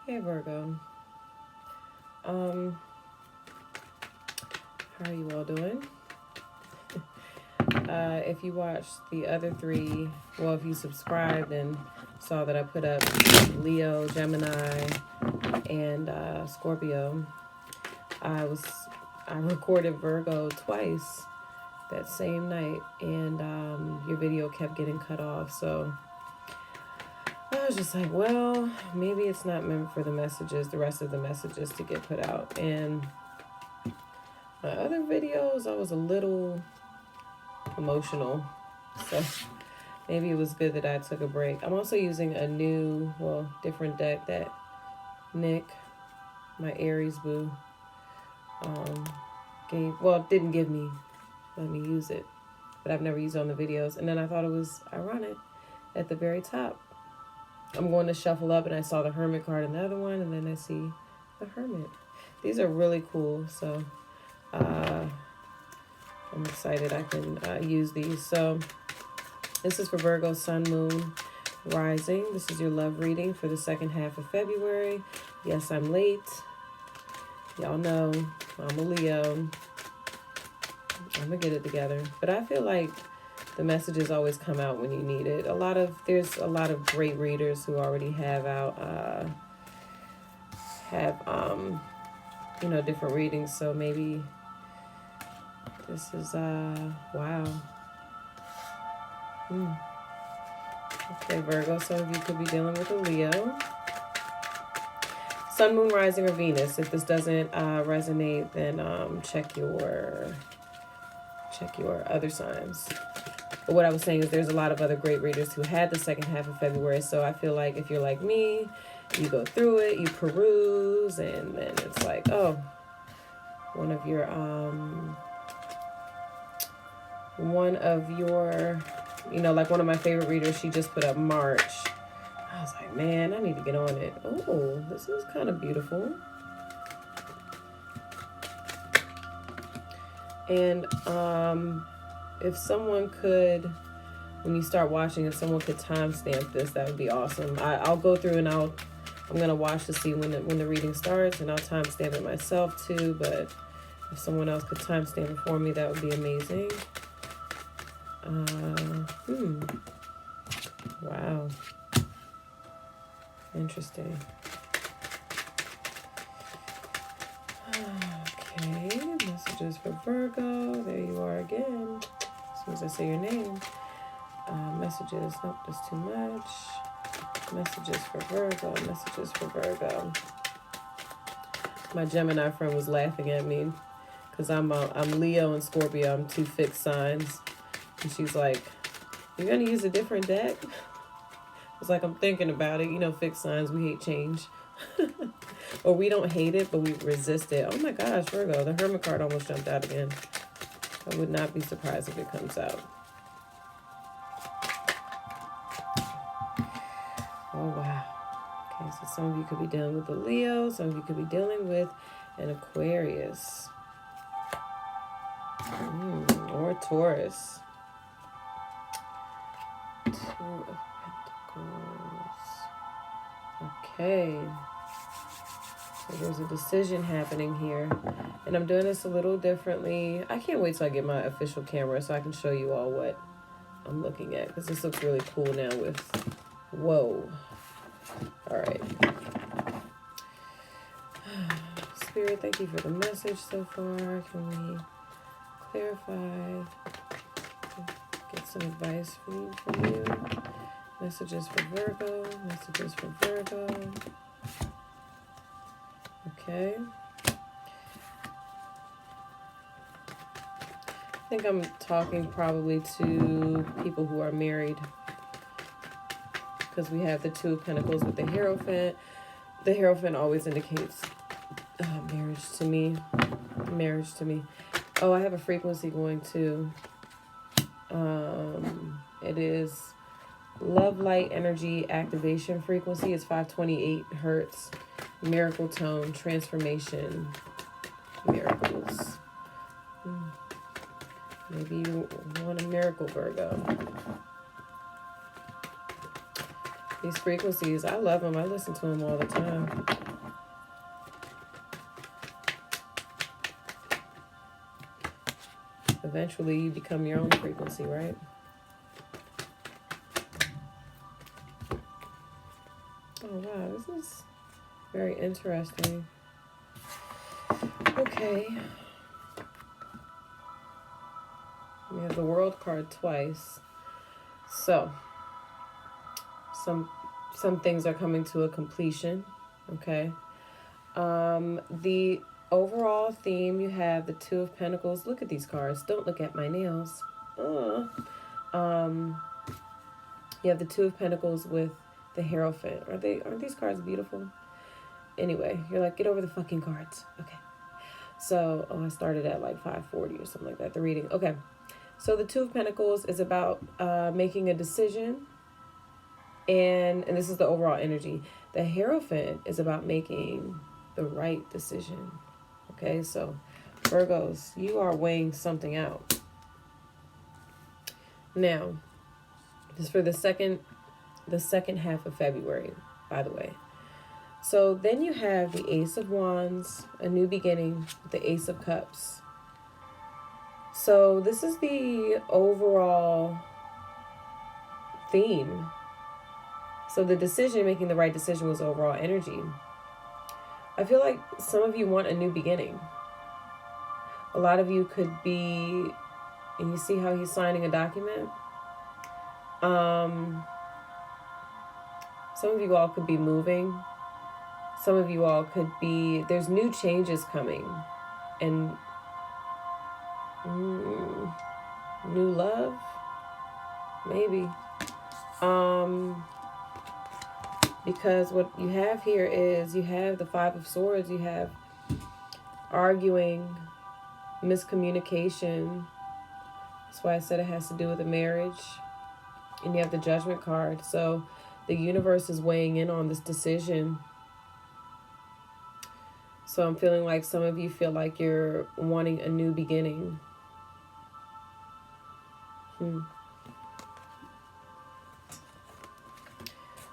Hey Virgo. How are you all doing? If you watched the other three, well, if you subscribed and saw that I put up Leo, Gemini, and Scorpio, I recorded Virgo twice that same night, and your video kept getting cut off, so I was just like, well, maybe it's not meant for the rest of the messages to get put out. And my other videos, I was a little emotional, so maybe it was good that I took a break. I'm also using a new, different deck that Nick, my Aries boo, didn't give me, let me use it, but I've never used it on the videos. And then I thought it was ironic at the very top, I'm going to shuffle up and I saw the Hermit card in the other one, and then I see the Hermit. These are really cool, so I'm excited I can use these. So this is for Virgo, Sun, Moon, Rising. This is your love reading for the second half of February. Yes, I'm late. Y'all know I'm a Leo. I'm going to get it together. But I feel like the messages always come out when you need it. There's a lot of great readers who already have out, different readings. So maybe this is, wow. Okay, Virgo, some of you could be dealing with a Leo. Sun, Moon, Rising, or Venus. If this doesn't resonate, then check your other signs. But what I was saying is there's a lot of other great readers who had the second half of February. So I feel like if you're like me, you go through it, you peruse, and then it's like, oh, one of your, like one of my favorite readers, she just put up March. I was like, man, I need to get on it. Oh, this is kind of beautiful. And if someone could, when you start watching, if someone could timestamp this, that would be awesome. I'll go through and I'm gonna watch to see when the reading starts, and I'll timestamp it myself too. But if someone else could timestamp it for me, that would be amazing. Wow. Interesting. Okay, messages for Virgo. There you are again. As soon as I say your name. Messages. Nope, that's too much. Messages for Virgo. Messages for Virgo. My Gemini friend was laughing at me because I'm Leo and Scorpio. I'm two fixed signs. And she's like, you're going to use a different deck? I was like, I'm thinking about it. You know, fixed signs, we hate change. Or we don't hate it, but we resist it. Oh my gosh, Virgo, the Hermit card almost jumped out again. I would not be surprised if it comes out. Oh, wow. Okay, so some of you could be dealing with a Leo. Some of you could be dealing with an Aquarius. Or a Taurus. Two of Pentacles. Okay. So there's a decision happening here. And I'm doing this a little differently. I can't wait till I get my official camera so I can show you all what I'm looking at. Because this looks really cool now with... Whoa. All right. Spirit, thank you for the message so far. Can we clarify? Get some advice from you. Messages for Virgo. Messages for Virgo. Okay. I think I'm talking probably to people who are married, because we have the Two of Pentacles with the Hierophant. The Hierophant always indicates marriage to me. Marriage to me. Oh, I have a frequency going too. It is Love Light Energy Activation Frequency. It's 528 hertz. Miracle Tone, Transformation, Miracles. Maybe you want a miracle, Virgo. These frequencies, I love them. I listen to them all the time. Eventually, you become your own frequency, right? Oh, wow. This is very interesting. Okay. We have the World card twice. So, some things are coming to a completion, okay? The overall theme, you have the Two of Pentacles. Look at these cards. Don't look at my nails. You have the Two of Pentacles with the Hierophant. Aren't these cards beautiful? Anyway, you're like, get over the fucking cards. Okay. So, I started at like 5:40 or something like that, the reading. Okay. So the Two of Pentacles is about making a decision. And this is the overall energy. The Hierophant is about making the right decision. Okay, so Virgos, you are weighing something out. Now, this is for the second half of February, by the way. So then you have the Ace of Wands, a new beginning, with the Ace of Cups. So this is the overall theme. So the decision, making the right decision, was overall energy. I feel like some of you want a new beginning. A lot of you could be, and you see how he's signing a document? Some of you all could be moving. Some of you all could be, there's new changes coming. And new love? Maybe. Because what you have here is you have the Five of Swords, you have arguing, miscommunication. That's why I said it has to do with a marriage. And you have the Judgment card. So the universe is weighing in on this decision. So I'm feeling like some of you feel like you're wanting a new beginning.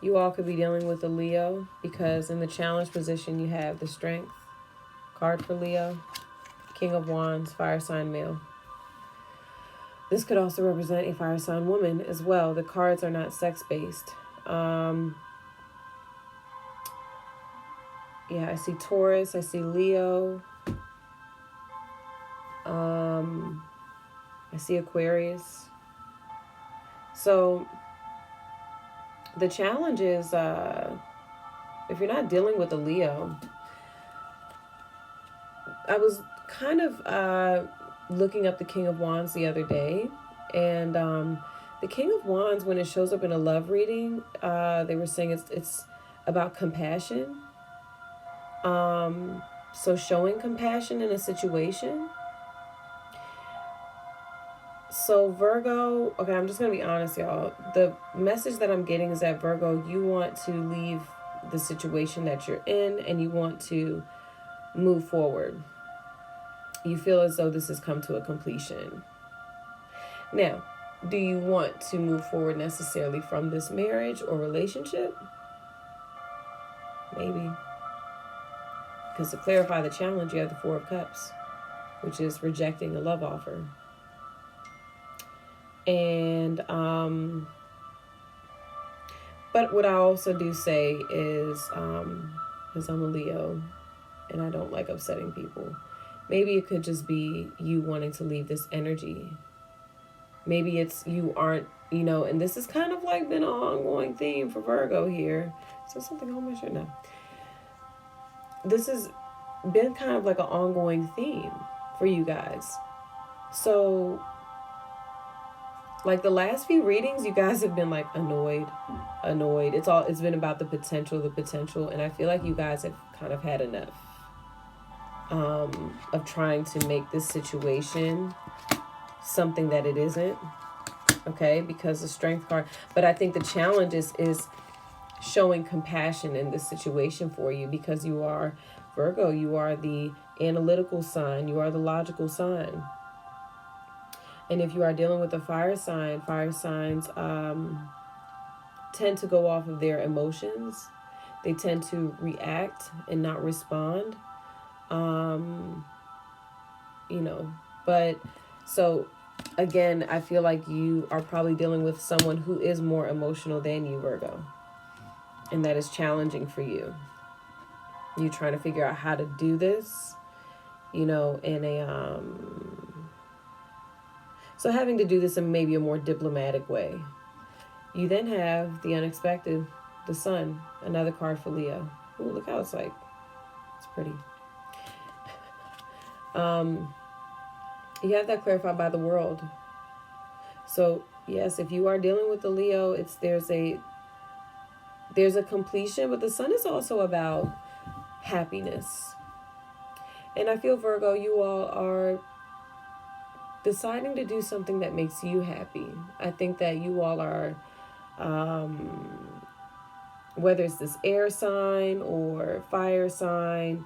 You all could be dealing with a Leo, because in the challenge position you have the Strength card for Leo, King of Wands, fire sign male. This could also represent a fire sign woman as well. The cards are not sex-based. Yeah, I see Taurus, I see Leo. I see Aquarius. So the challenge is, if you're not dealing with a Leo, I was kind of looking up the King of Wands the other day, and the King of Wands, when it shows up in a love reading, they were saying it's about compassion. So showing compassion in a situation. So Virgo, okay, I'm just going to be honest, y'all. The message that I'm getting is that Virgo, you want to leave the situation that you're in and you want to move forward. You feel as though this has come to a completion. Now, do you want to move forward necessarily from this marriage or relationship? Maybe. Because to clarify the challenge, you have the Four of Cups, which is rejecting a love offer. And, but what I also do say is, because I'm a Leo and I don't like upsetting people, maybe it could just be you wanting to leave this energy. Maybe it's you aren't, and this is kind of like been an ongoing theme for Virgo here. So something on my shirt now. This has been kind of like an ongoing theme for you guys. So like the last few readings, you guys have been like annoyed. It's been about the potential. And I feel like you guys have kind of had enough of trying to make this situation something that it isn't. Okay, because the Strength card. But I think the challenge is showing compassion in this situation for you, because you are Virgo, you are the analytical sign, you are the logical sign. And if you are dealing with a fire sign, fire signs tend to go off of their emotions. They tend to react and not respond. Um, but so again, I feel like you are probably dealing with someone who is more emotional than you, Virgo. And that is challenging for you. You trying to figure out how to do this, in a so having to do this in maybe a more diplomatic way. You then have the unexpected, the sun, another card for Leo. Ooh, look how it's like. It's pretty. You have that clarified by the world. So yes, if you are dealing with the Leo, there's a completion, but the sun is also about happiness. And I feel, Virgo, you all are deciding to do something that makes you happy. I think that you all are, whether it's this air sign or fire sign,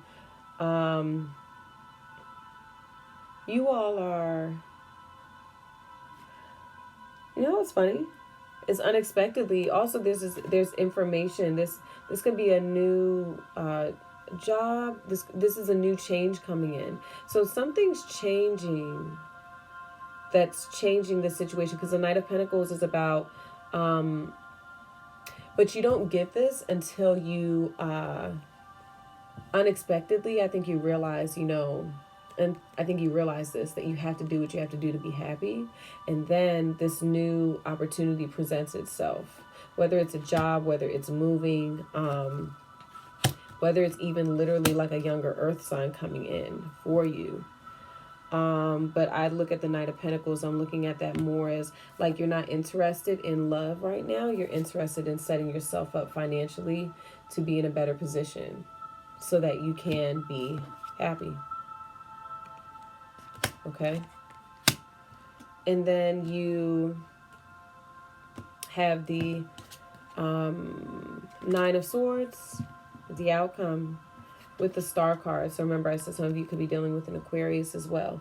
you all are, it's funny. It's unexpectedly. Also, there's information. This could be a new job. This is a new change coming in. So something's changing. That's changing the situation, because the Knight of Pentacles is about. But you don't get this until you unexpectedly. I think you realize, and I think you realize this, that you have to do what you have to do to be happy. And then this new opportunity presents itself, whether it's a job, whether it's moving, whether it's even literally like a younger earth sign coming in for you. But I look at the Knight of Pentacles, I'm looking at that more as like you're not interested in love right now. You're interested in setting yourself up financially to be in a better position so that you can be happy. Okay. And then you have the Nine of Swords, the outcome with the Star card. So remember, I said some of you could be dealing with an Aquarius as well.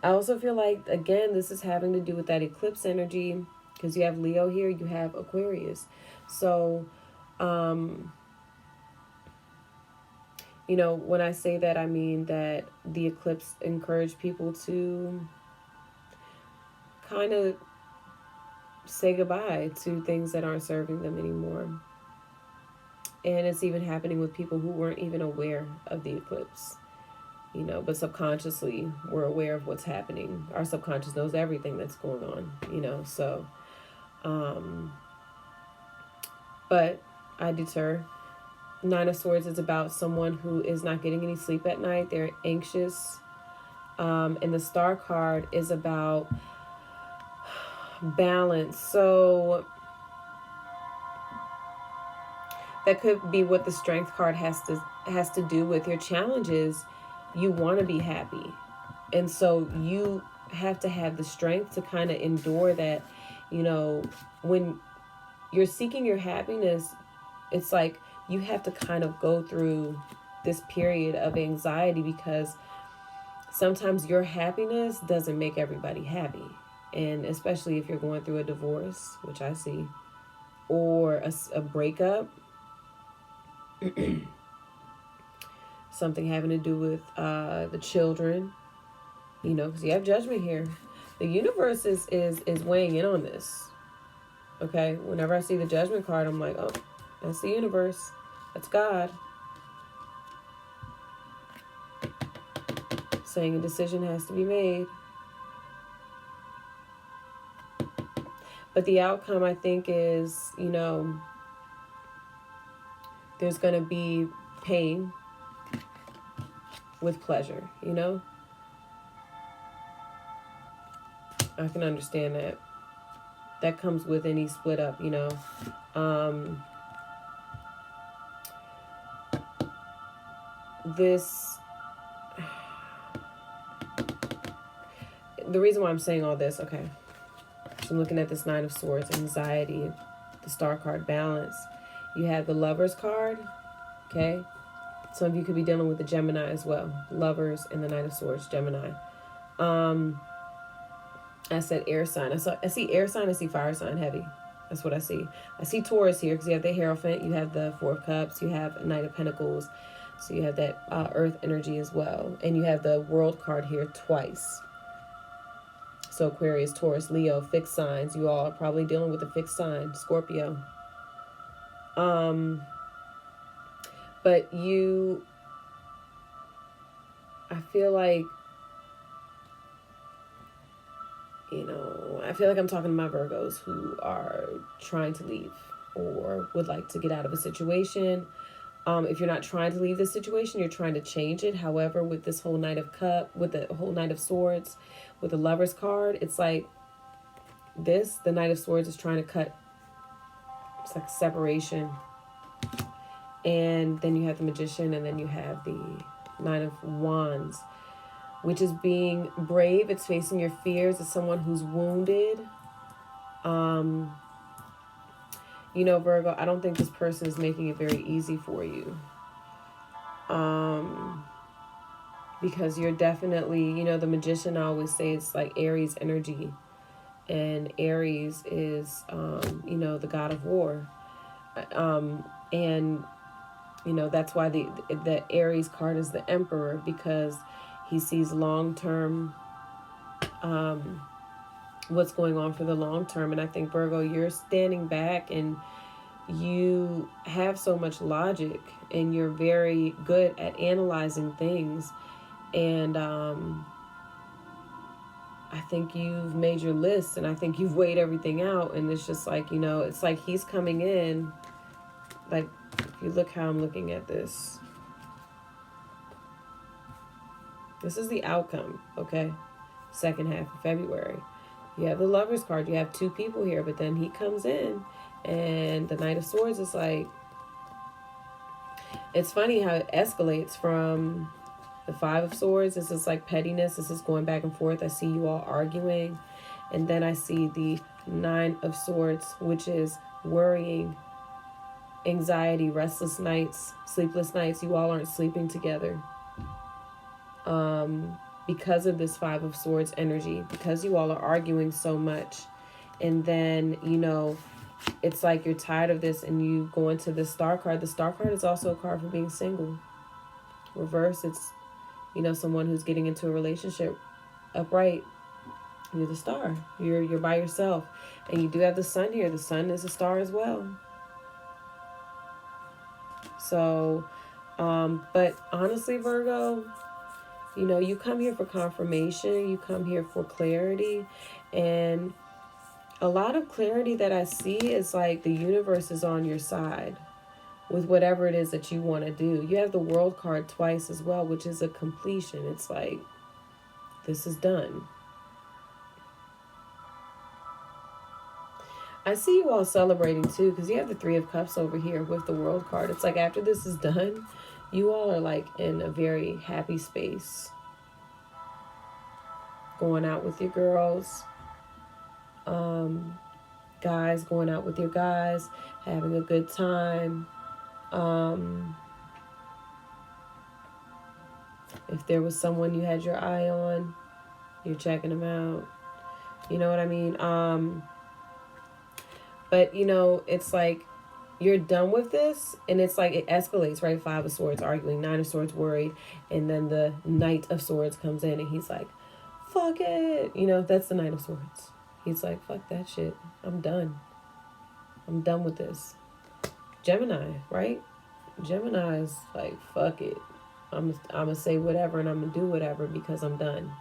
I also feel like, again, this is having to do with that eclipse energy, because you have Leo here, you have Aquarius. So, when I say that, I mean that the eclipse encouraged people to kind of say goodbye to things that aren't serving them anymore. And it's even happening with people who weren't even aware of the eclipse, but subconsciously we're aware of what's happening. Our subconscious knows everything that's going on, so, but I deter. Nine of Swords is about someone who is not getting any sleep at night. They're anxious. And the Star card is about balance. So that could be what the Strength card has to do with. Your challenges. You want to be happy, and so you have to have the strength to kind of endure that. When you're seeking your happiness, it's like you have to kind of go through this period of anxiety, because sometimes your happiness doesn't make everybody happy. And especially if you're going through a divorce, which I see, or a breakup, something having to do with the children, because you have Judgment here. The universe is weighing in on this. Okay, whenever I see the Judgment card, I'm like, oh, that's the universe. That's God saying a decision has to be made. But the outcome, I think, is, there's going to be pain with pleasure, I can understand that. That comes with any split up, the reason why I'm saying all this, okay, so I'm looking at this Nine of Swords, anxiety, the Star card, balance. You have the Lovers card, okay? Some of you could be dealing with the Gemini as well. Lovers and the Knight of Swords, Gemini. I said air sign. I see air sign, I see fire sign heavy. That's what I see. I see Taurus here because you have the Hierophant, you have the Four of Cups, you have Knight of Pentacles. So you have that Earth energy as well. And you have the World card here twice. So Aquarius, Taurus, Leo, fixed signs. You all are probably dealing with a fixed sign. Scorpio. But I feel like, I feel like I'm talking to my Virgos who are trying to leave or would like to get out of a situation. If you're not trying to leave this situation, you're trying to change it. However, with this whole with the whole Knight of Swords, with the Lover's card, it's like the Knight of Swords is trying to cut. It's like separation. And then you have the Magician, and then you have the Nine of Wands, which is being brave. It's facing your fears. It's someone who's wounded. Virgo, I don't think this person is making it very easy for you. Because you're definitely, the Magician, I always say it's like Aries energy. And Aries is, the god of war. And that's why the Aries card is the Emperor, because he sees long-term, what's going on for the long term. And I think, Virgo, you're standing back and you have so much logic and you're very good at analyzing things. And I think you've made your list and I think you've weighed everything out. And it's just like, it's like he's coming in. Like, if you look how I'm looking at this. This is the outcome, okay? Second half of February. You have the Lover's card. You have two people here, but then he comes in and the Knight of Swords is like, it's funny how it escalates from the Five of Swords. This is like pettiness. This is going back and forth. I see you all arguing. And then I see the Nine of Swords, which is worrying, anxiety, restless nights, sleepless nights. You all aren't sleeping together. Because of this Five of Swords energy, because you all are arguing so much. And then, it's like you're tired of this and you go into the Star card. The Star card is also a card for being single. Reverse, it's, someone who's getting into a relationship. Upright, you're the Star. You're by yourself. And you do have the Sun here. The Sun is a star as well. So, but honestly, Virgo, you come here for confirmation. You come here for clarity. And a lot of clarity that I see is like the universe is on your side with whatever it is that you want to do. You have the World card twice as well, which is a completion. It's like, this is done. I see you all celebrating too, because you have the Three of Cups over here with the World card. It's like after this is done, you all are like in a very happy space. Going out with your girls. Guys, going out with your guys. Having a good time. If there was someone you had your eye on, you're checking them out. You know what I mean? But, it's like you're done with this and it's like it escalates, right? Five of Swords arguing, Nine of Swords worried, and then the Knight of Swords comes in and he's like, fuck it. That's the Knight of Swords. He's like, fuck that shit. I'm done. I'm done with this. Gemini, right? Gemini is like, fuck it. I'm gonna say whatever and I'm gonna do whatever because I'm done.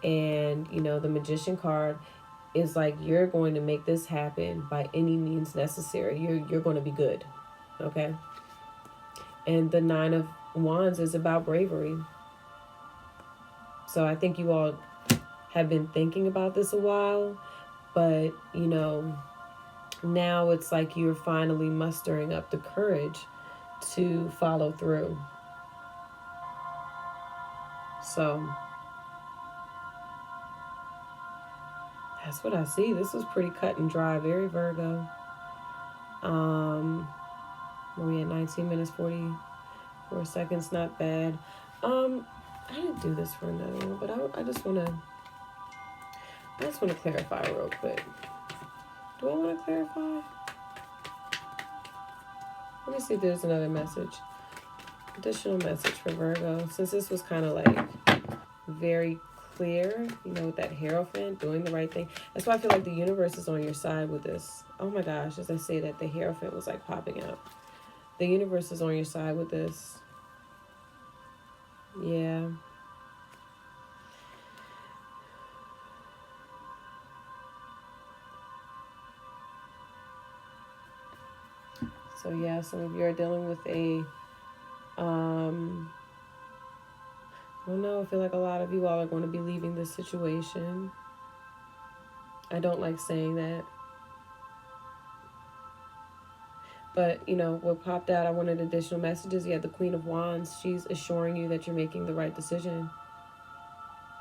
And, the Magician card is like, you're going to make this happen by any means necessary. You're going to be good. Okay? And the Nine of Wands is about bravery. So I think you all have been thinking about this a while, but, now it's like you're finally mustering up the courage to follow through. So that's what I see. This was pretty cut and dry, very Virgo. We at 19 minutes 44 seconds, not bad. I didn't do this for another one, but I just want to clarify real quick. Do I want to clarify? Let me see if there's another message. Additional message for Virgo. Since this was kind of like very clear, you know, with that Hierophant, doing the right thing. That's why I feel like the universe is on your side with this. Oh my gosh, as I say that, the Hierophant was like popping out. The universe is on your side with this. Yeah. So yeah, some of you are dealing with a, I don't know, I feel like a lot of you all are going to be leaving this situation. I don't like saying that. But, you know, what popped out, I wanted additional messages. You had the Queen of Wands. She's assuring you that you're making the right decision.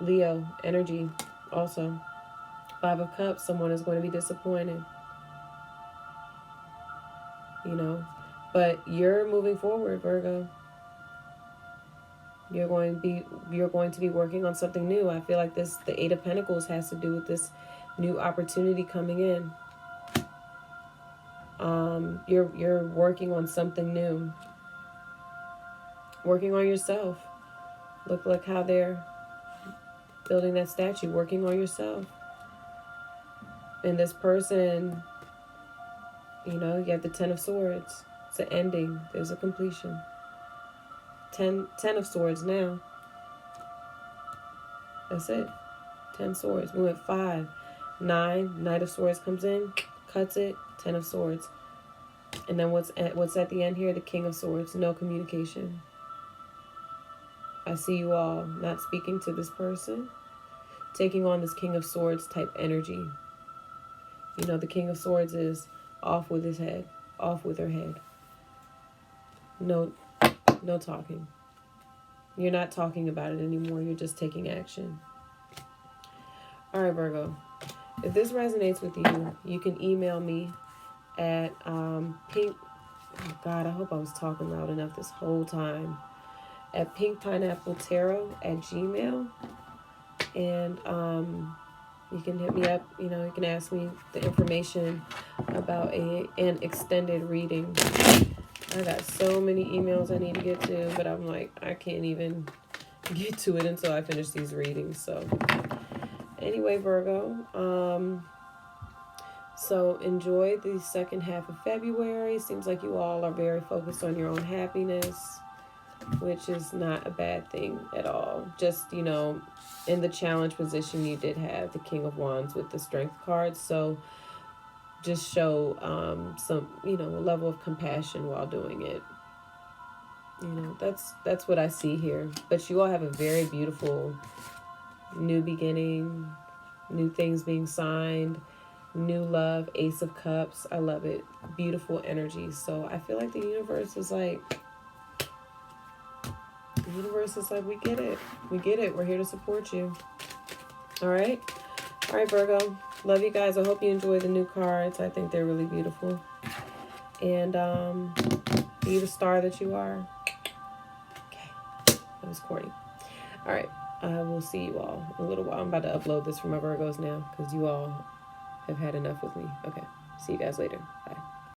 Leo, energy, also. Five of Cups, someone is going to be disappointed. You know, but you're moving forward, Virgo. You're going to be working on something new. I feel like the Eight of Pentacles has to do with this new opportunity coming in. You're working on something new. Working on yourself. Look how they're building that statue, working on yourself. And this person, you know, you have the Ten of Swords. It's an ending. There's a completion. Ten of Swords now. That's it. 10 swords. We went 5. 9. Knight of Swords comes in, cuts it. 10 of Swords. And then what's at the end here? The King of Swords. No communication. I see you all not speaking to this person. Taking on this King of Swords type energy. You know, the King of Swords is off with his head. Off with her head. No talking. You're not talking about it anymore. You're just taking action. All right, Virgo. If this resonates with you, you can email me at pink. Oh God, I hope I was talking loud enough this whole time. At pinkpineappletarot@gmail.com. And you can hit me up. You know, you can ask me the information about an extended reading. I got so many emails I need to get to, but I'm like, I can't even get to it until I finish these readings. So anyway, Virgo, so enjoy the second half of February. Seems like you all are very focused on your own happiness, which is not a bad thing at all. Just, you know, in the challenge position, you did have the King of Wands with the Strength card. So just show some, you know, a level of compassion while doing it. You know, that's what I see here. But you all have a very beautiful new beginning, new things being signed, new love, Ace of Cups. I love it. Beautiful energy. So I feel like the universe is like, we get it. We get it. We're here to support you. All right. All right, Virgo. Love you guys. I hope you enjoy the new cards. I think they're really beautiful. And be the star that you are. Okay. That was corny. All right. I will see you all in a little while. I'm about to upload this for my Virgos now because you all have had enough with me. Okay. See you guys later. Bye.